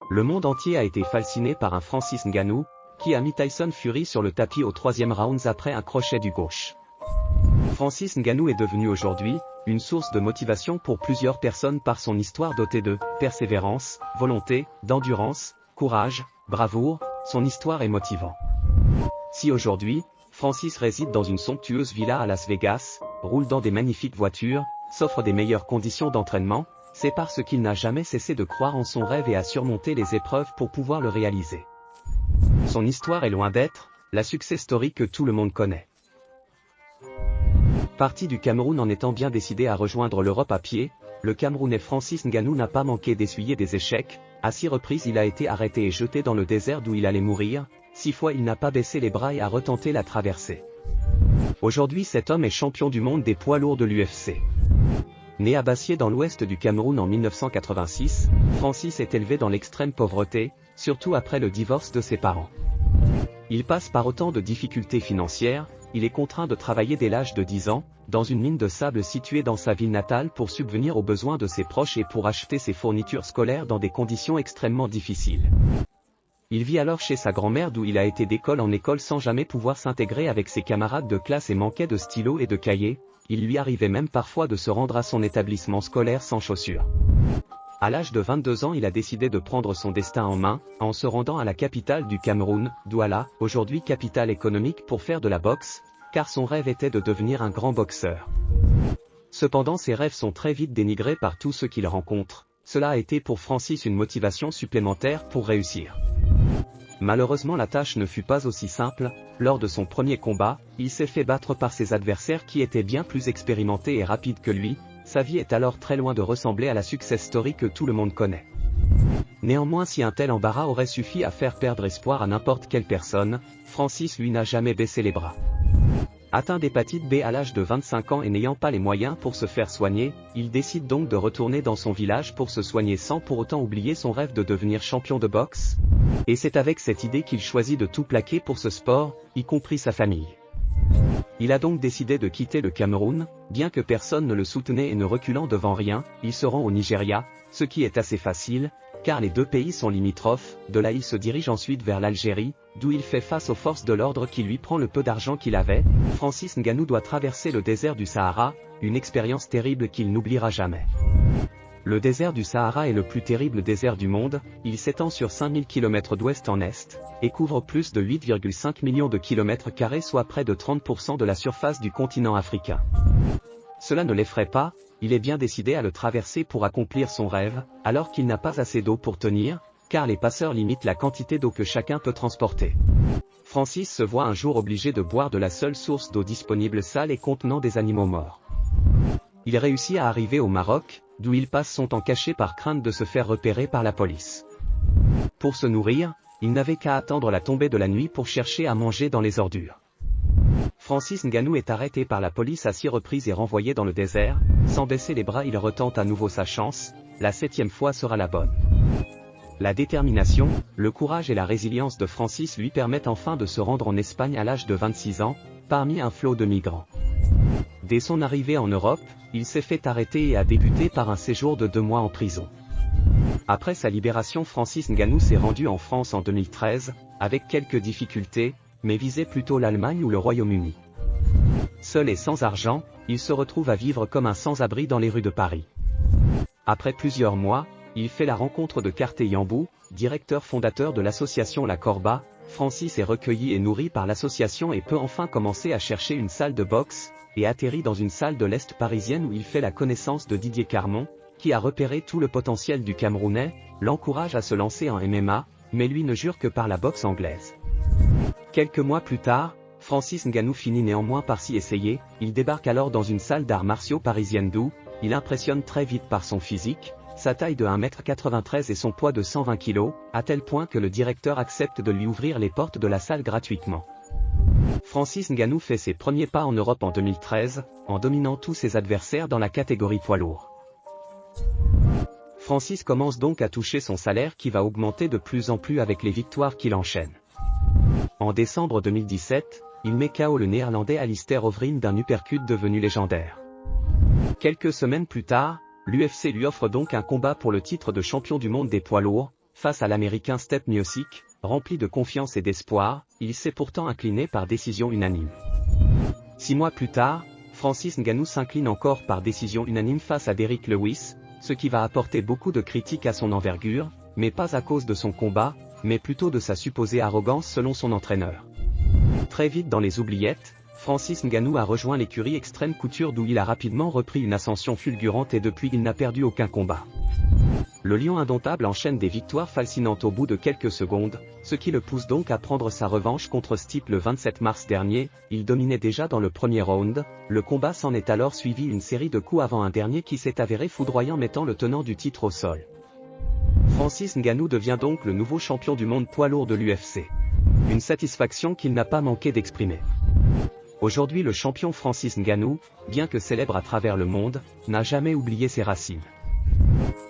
Le monde entier a été fasciné par un Francis Ngannou, qui a mis Tyson Fury sur le tapis au 3e round après un crochet du gauche. Francis Ngannou est devenu aujourd'hui une source de motivation pour plusieurs personnes par son histoire dotée de persévérance, volonté, d'endurance, courage, bravoure. Son histoire est motivante. Si aujourd'hui, Francis réside dans une somptueuse villa à Las Vegas, roule dans des magnifiques voitures, s'offre des meilleures conditions d'entraînement, c'est parce qu'il n'a jamais cessé de croire en son rêve et à surmonter les épreuves pour pouvoir le réaliser. Son histoire est loin d'être la success story que tout le monde connaît. Parti du Cameroun en étant bien décidé à rejoindre l'Europe à pied, le Camerounais Francis Ngannou n'a pas manqué d'essuyer des échecs. À 6 reprises il a été arrêté et jeté dans le désert d'où il allait mourir. 6 fois il n'a pas baissé les bras et a retenté la traversée. Aujourd'hui cet homme est champion du monde des poids lourds de l'UFC. Né à Bassié dans l'ouest du Cameroun en 1986, Francis est élevé dans l'extrême pauvreté, surtout après le divorce de ses parents. Il passe par autant de difficultés financières, il est contraint de travailler dès l'âge de 10 ans, dans une mine de sable située dans sa ville natale pour subvenir aux besoins de ses proches et pour acheter ses fournitures scolaires dans des conditions extrêmement difficiles. Il vit alors chez sa grand-mère d'où il a été d'école en école sans jamais pouvoir s'intégrer avec ses camarades de classe et manquait de stylos et de cahiers. Il lui arrivait même parfois de se rendre à son établissement scolaire sans chaussures. À l'âge de 22 ans il a décidé de prendre son destin en main, en se rendant à la capitale du Cameroun, Douala, aujourd'hui capitale économique pour faire de la boxe, car son rêve était de devenir un grand boxeur. Cependant ses rêves sont très vite dénigrés par tous ceux qu'il rencontre, cela a été pour Francis une motivation supplémentaire pour réussir. Malheureusement la tâche ne fut pas aussi simple. Lors de son premier combat, il s'est fait battre par ses adversaires qui étaient bien plus expérimentés et rapides que lui. Sa vie est alors très loin de ressembler à la success story que tout le monde connaît. Néanmoins si un tel embarras aurait suffi à faire perdre espoir à n'importe quelle personne, Francis lui n'a jamais baissé les bras. Atteint d'hépatite B à l'âge de 25 ans et n'ayant pas les moyens pour se faire soigner, il décide donc de retourner dans son village pour se soigner sans pour autant oublier son rêve de devenir champion de boxe. Et c'est avec cette idée qu'il choisit de tout plaquer pour ce sport, y compris sa famille. Il a donc décidé de quitter le Cameroun, bien que personne ne le soutenait et ne reculant devant rien, il se rend au Nigeria, ce qui est assez facile, car les deux pays sont limitrophes. De là il se dirige ensuite vers l'Algérie, d'où il fait face aux forces de l'ordre qui lui prend le peu d'argent qu'il avait. Francis Ngannou doit traverser le désert du Sahara, une expérience terrible qu'il n'oubliera jamais. Le désert du Sahara est le plus terrible désert du monde, il s'étend sur 5000 km d'ouest en est, et couvre plus de 8,5 millions de kilomètres carrés soit près de 30% de la surface du continent africain. Cela ne l'effraie pas, il est bien décidé à le traverser pour accomplir son rêve, alors qu'il n'a pas assez d'eau pour tenir, car les passeurs limitent la quantité d'eau que chacun peut transporter. Francis se voit un jour obligé de boire de la seule source d'eau disponible sale et contenant des animaux morts. Il réussit à arriver au Maroc, d'où il passe son temps caché par crainte de se faire repérer par la police. Pour se nourrir, il n'avait qu'à attendre la tombée de la nuit pour chercher à manger dans les ordures. Francis Ngannou est arrêté par la police à 6 reprises et renvoyé dans le désert. Sans baisser les bras il retente à nouveau sa chance, la 7e fois sera la bonne. La détermination, le courage et la résilience de Francis lui permettent enfin de se rendre en Espagne à l'âge de 26 ans, parmi un flot de migrants. Dès son arrivée en Europe, il s'est fait arrêter et a débuté par un séjour de 2 mois en prison. Après sa libération Francis Ngannou s'est rendu en France en 2013, avec quelques difficultés, mais visait plutôt l'Allemagne ou le Royaume-Uni. Seul et sans argent, il se retrouve à vivre comme un sans-abri dans les rues de Paris. Après plusieurs mois, il fait la rencontre de Karté Yambou, directeur fondateur de l'association La Corba. Francis est recueilli et nourri par l'association et peut enfin commencer à chercher une salle de boxe, et atterrit dans une salle de l'Est parisienne où il fait la connaissance de Didier Carmon, qui a repéré tout le potentiel du Camerounais, l'encourage à se lancer en MMA, mais lui ne jure que par la boxe anglaise. Quelques mois plus tard, Francis Ngannou finit néanmoins par s'y essayer, il débarque alors dans une salle d'arts martiaux parisienne d'où il impressionne très vite par son physique, sa taille de 1,93 m et son poids de 120 kg, à tel point que le directeur accepte de lui ouvrir les portes de la salle gratuitement. Francis Ngannou fait ses premiers pas en Europe en 2013, en dominant tous ses adversaires dans la catégorie poids lourd. Francis commence donc à toucher son salaire qui va augmenter de plus en plus avec les victoires qu'il enchaîne. En décembre 2017, il met KO le néerlandais Alistair Overeem d'un uppercut devenu légendaire. Quelques semaines plus tard, l'UFC lui offre donc un combat pour le titre de champion du monde des poids lourds. face à l'américain Step Miocic, rempli de confiance et d'espoir, il s'est pourtant incliné par décision unanime. 6 mois plus tard, Francis Ngannou s'incline encore par décision unanime face à Derrick Lewis, ce qui va apporter beaucoup de critiques à son envergure, mais pas à cause de son combat, mais plutôt de sa supposée arrogance selon son entraîneur. Très vite dans les oubliettes, Francis Ngannou a rejoint l'écurie Extreme Couture d'où il a rapidement repris une ascension fulgurante et depuis il n'a perdu aucun combat. Le lion indomptable enchaîne des victoires fascinantes au bout de quelques secondes, ce qui le pousse donc à prendre sa revanche contre Stipe le 27 mars dernier. Il dominait déjà dans le premier round, le combat s'en est alors suivi une série de coups avant un dernier qui s'est avéré foudroyant mettant le tenant du titre au sol. Francis Ngannou devient donc le nouveau champion du monde poids lourd de l'UFC. Une satisfaction qu'il n'a pas manqué d'exprimer. Aujourd'hui le champion Francis Ngannou, bien que célèbre à travers le monde, n'a jamais oublié ses racines.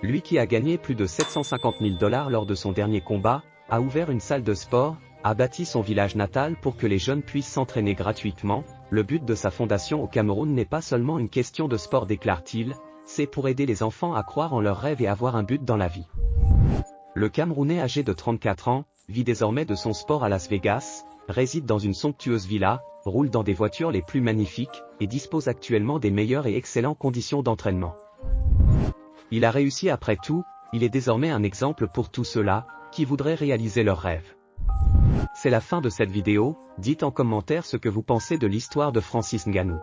Lui qui a gagné plus de 750 000 $ lors de son dernier combat, a ouvert une salle de sport, a bâti son village natal pour que les jeunes puissent s'entraîner gratuitement. Le but de sa fondation au Cameroun n'est pas seulement une question de sport déclare-t-il, c'est pour aider les enfants à croire en leurs rêves et avoir un but dans la vie. Le Camerounais âgé de 34 ans, vit désormais de son sport à Las Vegas, réside dans une somptueuse villa, roule dans des voitures les plus magnifiques, et dispose actuellement des meilleures et excellentes conditions d'entraînement. Il a réussi après tout, il est désormais un exemple pour tous ceux-là, qui voudraient réaliser leurs rêves. C'est la fin de cette vidéo, dites en commentaire ce que vous pensez de l'histoire de Francis Ngannou.